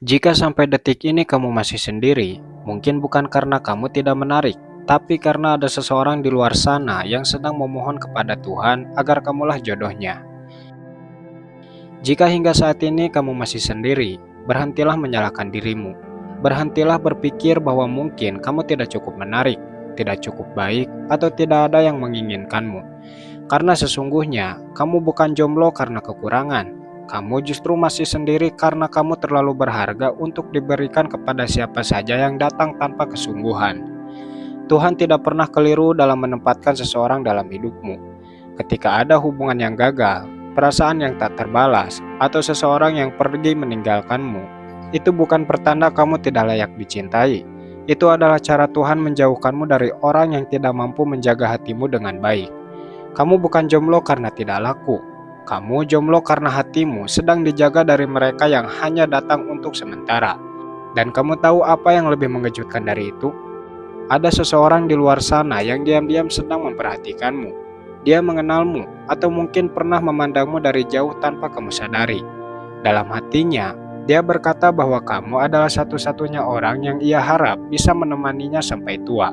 Jika sampai detik ini kamu masih sendiri, mungkin bukan karena kamu tidak menarik, tapi karena ada seseorang di luar sana yang sedang memohon kepada Tuhan agar kamulah jodohnya. Jika hingga saat ini kamu masih sendiri, berhentilah menyalahkan dirimu. Berhentilah berpikir bahwa mungkin kamu tidak cukup menarik, tidak cukup baik, atau tidak ada yang menginginkanmu. Karena sesungguhnya kamu bukan jomblo karena kekurangan. Kamu justru masih sendiri karena kamu terlalu berharga untuk diberikan kepada siapa saja yang datang tanpa kesungguhan. Tuhan tidak pernah keliru dalam menempatkan seseorang dalam hidupmu. Ketika ada hubungan yang gagal, perasaan yang tak terbalas, atau seseorang yang pergi meninggalkanmu, itu bukan pertanda kamu tidak layak dicintai. Itu adalah cara Tuhan menjauhkanmu dari orang yang tidak mampu menjaga hatimu dengan baik. Kamu bukan jomblo karena tidak laku. Kamu jomblo karena hatimu sedang dijaga dari mereka yang hanya datang untuk sementara. Dan kamu tahu apa yang lebih mengejutkan dari itu? Ada seseorang di luar sana yang diam-diam sedang memperhatikanmu. Dia mengenalmu atau mungkin pernah memandangmu dari jauh tanpa kamu sadari. Dalam hatinya, dia berkata bahwa kamu adalah satu-satunya orang yang ia harap bisa menemaninya sampai tua.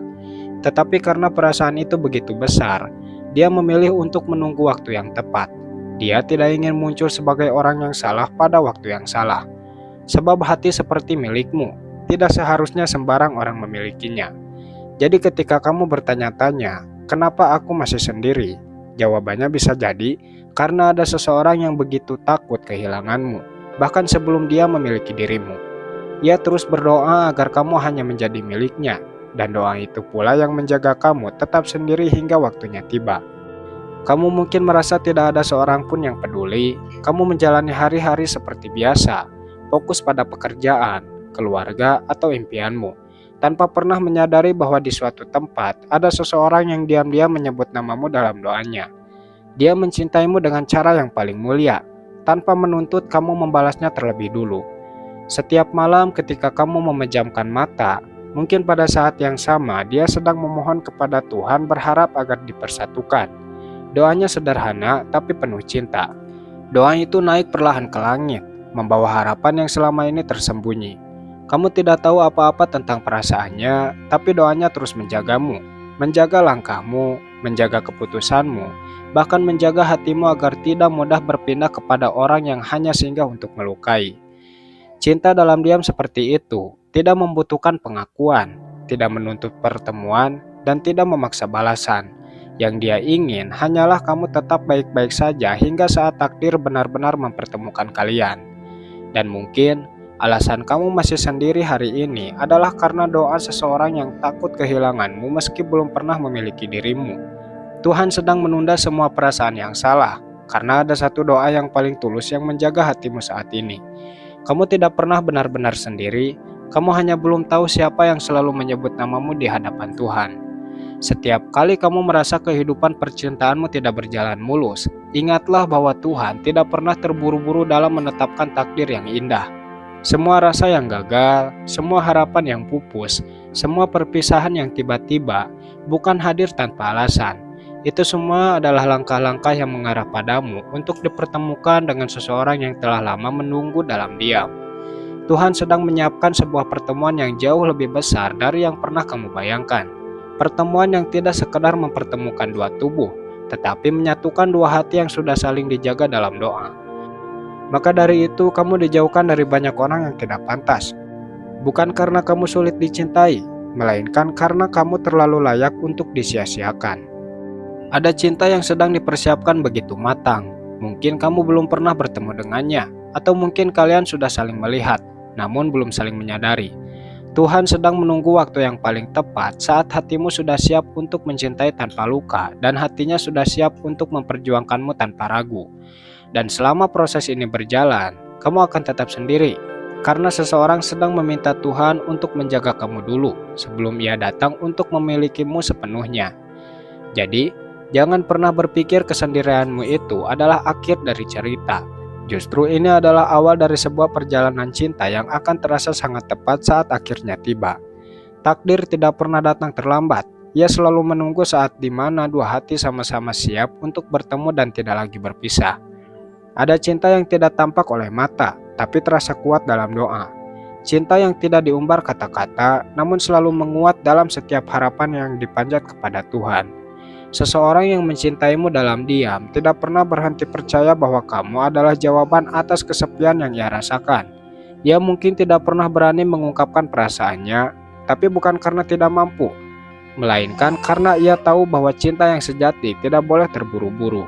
Tetapi karena perasaan itu begitu besar, dia memilih untuk menunggu waktu yang tepat. Dia tidak ingin muncul sebagai orang yang salah pada waktu yang salah. Sebab hati seperti milikmu, tidak seharusnya sembarang orang memilikinya. Jadi ketika kamu bertanya-tanya, kenapa aku masih sendiri? Jawabannya bisa jadi, karena ada seseorang yang begitu takut kehilanganmu, bahkan sebelum dia memiliki dirimu. Ia terus berdoa agar kamu hanya menjadi miliknya, dan doa itu pula yang menjaga kamu tetap sendiri hingga waktunya tiba. Kamu mungkin merasa tidak ada seorang pun yang peduli. Kamu menjalani hari-hari seperti biasa, fokus pada pekerjaan, keluarga, atau impianmu, tanpa pernah menyadari bahwa di suatu tempat ada seseorang yang diam-diam menyebut namamu dalam doanya. Dia mencintaimu dengan cara yang paling mulia, tanpa menuntut kamu membalasnya terlebih dulu. Setiap malam ketika kamu memejamkan mata, mungkin pada saat yang sama dia sedang memohon kepada Tuhan berharap agar dipersatukan. Doanya sederhana tapi penuh cinta. Doa itu naik perlahan ke langit, membawa harapan yang selama ini tersembunyi. Kamu tidak tahu apa-apa tentang perasaannya, tapi doanya terus menjagamu, menjaga langkahmu, menjaga keputusanmu, bahkan menjaga hatimu agar tidak mudah berpindah kepada orang yang hanya singgah untuk melukai. Cinta dalam diam seperti itu tidak membutuhkan pengakuan, tidak menuntut pertemuan, dan tidak memaksa balasan. Yang dia ingin hanyalah kamu tetap baik-baik saja hingga saat takdir benar-benar mempertemukan kalian. Dan mungkin alasan kamu masih sendiri hari ini adalah karena doa seseorang yang takut kehilanganmu meski belum pernah memiliki dirimu. Tuhan sedang menunda semua perasaan yang salah, karena ada satu doa yang paling tulus yang menjaga hatimu saat ini. Kamu tidak pernah benar-benar sendiri, kamu hanya belum tahu siapa yang selalu menyebut namamu di hadapan Tuhan. Setiap kali kamu merasa kehidupan percintaanmu tidak berjalan mulus, ingatlah bahwa Tuhan tidak pernah terburu-buru dalam menetapkan takdir yang indah. Semua rasa yang gagal, semua harapan yang pupus, semua perpisahan yang tiba-tiba, bukan hadir tanpa alasan. Itu semua adalah langkah-langkah yang mengarah padamu untuk dipertemukan dengan seseorang yang telah lama menunggu dalam diam. Tuhan sedang menyiapkan sebuah pertemuan yang jauh lebih besar dari yang pernah kamu bayangkan. Pertemuan yang tidak sekedar mempertemukan dua tubuh, tetapi menyatukan dua hati yang sudah saling dijaga dalam doa. Maka dari itu kamu dijauhkan dari banyak orang yang tidak pantas. Bukan karena kamu sulit dicintai, melainkan karena kamu terlalu layak untuk disia-siakan. Ada cinta yang sedang dipersiapkan begitu matang. Mungkin kamu belum pernah bertemu dengannya, atau mungkin kalian sudah saling melihat, namun belum saling menyadari. Tuhan sedang menunggu waktu yang paling tepat saat hatimu sudah siap untuk mencintai tanpa luka dan hatinya sudah siap untuk memperjuangkanmu tanpa ragu. Dan selama proses ini berjalan, kamu akan tetap sendiri karena seseorang sedang meminta Tuhan untuk menjaga kamu dulu sebelum ia datang untuk memilikimu sepenuhnya. Jadi, jangan pernah berpikir kesendirianmu itu adalah akhir dari cerita. Justru ini adalah awal dari sebuah perjalanan cinta yang akan terasa sangat tepat saat akhirnya tiba. Takdir tidak pernah datang terlambat. Ia selalu menunggu saat di mana dua hati sama-sama siap untuk bertemu dan tidak lagi berpisah. Ada cinta yang tidak tampak oleh mata, tapi terasa kuat dalam doa. Cinta yang tidak diumbar kata-kata, namun selalu menguat dalam setiap harapan yang dipanjat kepada Tuhan. Seseorang yang mencintaimu dalam diam tidak pernah berhenti percaya bahwa kamu adalah jawaban atas kesepian yang ia rasakan. Ia mungkin tidak pernah berani mengungkapkan perasaannya, tapi bukan karena tidak mampu, melainkan karena ia tahu bahwa cinta yang sejati tidak boleh terburu-buru.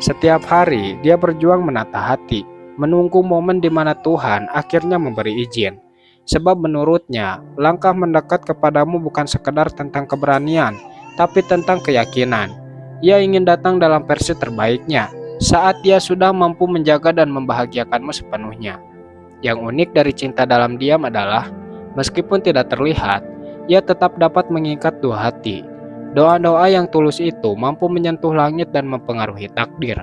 Setiap hari dia berjuang menata hati, menunggu momen di mana Tuhan akhirnya memberi izin. Sebab menurutnya, langkah mendekat kepadamu bukan sekedar tentang keberanian, tapi tentang keyakinan. Ia ingin datang dalam versi terbaiknya, saat dia sudah mampu menjaga dan membahagiakanmu sepenuhnya. Yang unik dari cinta dalam diam adalah, meskipun tidak terlihat, ia tetap dapat mengikat dua hati. Doa-doa yang tulus itu mampu menyentuh langit dan mempengaruhi takdir.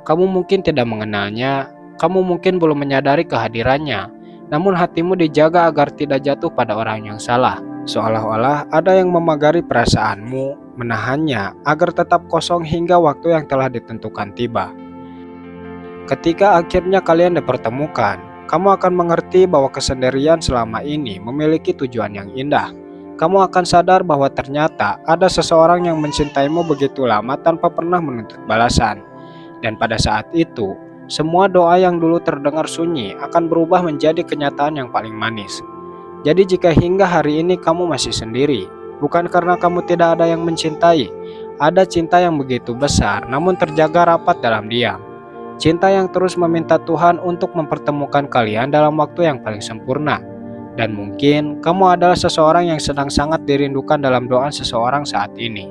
Kamu mungkin tidak mengenalnya, kamu mungkin belum menyadari kehadirannya, namun hatimu dijaga agar tidak jatuh pada orang yang salah. Seolah-olah ada yang memagari perasaanmu, menahannya agar tetap kosong hingga waktu yang telah ditentukan tiba. Ketika akhirnya kalian dipertemukan, kamu akan mengerti bahwa kesendirian selama ini memiliki tujuan yang indah. Kamu akan sadar bahwa ternyata ada seseorang yang mencintaimu begitu lama tanpa pernah menuntut balasan. Dan pada saat itu, semua doa yang dulu terdengar sunyi akan berubah menjadi kenyataan yang paling manis. Jadi jika hingga hari ini kamu masih sendiri, bukan karena kamu tidak ada yang mencintai, ada cinta yang begitu besar namun terjaga rapat dalam diam. Cinta yang terus meminta Tuhan untuk mempertemukan kalian dalam waktu yang paling sempurna. Dan mungkin kamu adalah seseorang yang sedang sangat dirindukan dalam doa seseorang saat ini.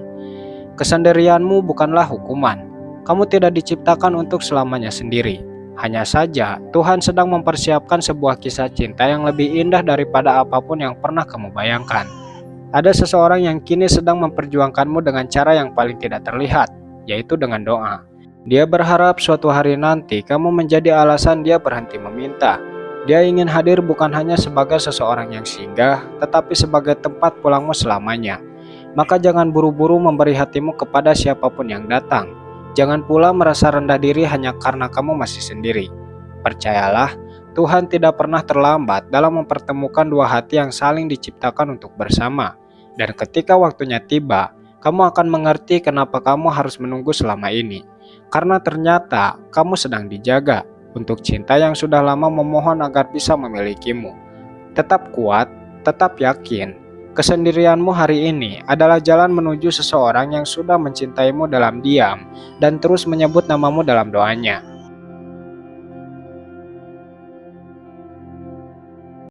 Kesendirianmu bukanlah hukuman. Kamu tidak diciptakan untuk selamanya sendiri. Hanya saja, Tuhan sedang mempersiapkan sebuah kisah cinta yang lebih indah daripada apapun yang pernah kamu bayangkan. Ada seseorang yang kini sedang memperjuangkanmu dengan cara yang paling tidak terlihat, yaitu dengan doa. Dia berharap suatu hari nanti kamu menjadi alasan dia berhenti meminta. Dia ingin hadir bukan hanya sebagai seseorang yang singgah, tetapi sebagai tempat pulangmu selamanya. Maka jangan buru-buru memberi hatimu kepada siapapun yang datang. Jangan pula merasa rendah diri hanya karena kamu masih sendiri. Percayalah, Tuhan tidak pernah terlambat dalam mempertemukan dua hati yang saling diciptakan untuk bersama. Dan ketika waktunya tiba, kamu akan mengerti kenapa kamu harus menunggu selama ini. Karena ternyata kamu sedang dijaga untuk cinta yang sudah lama memohon agar bisa memilikimu. Tetap kuat, tetap yakin. Kesendirianmu hari ini adalah jalan menuju seseorang yang sudah mencintaimu dalam diam dan terus menyebut namamu dalam doanya.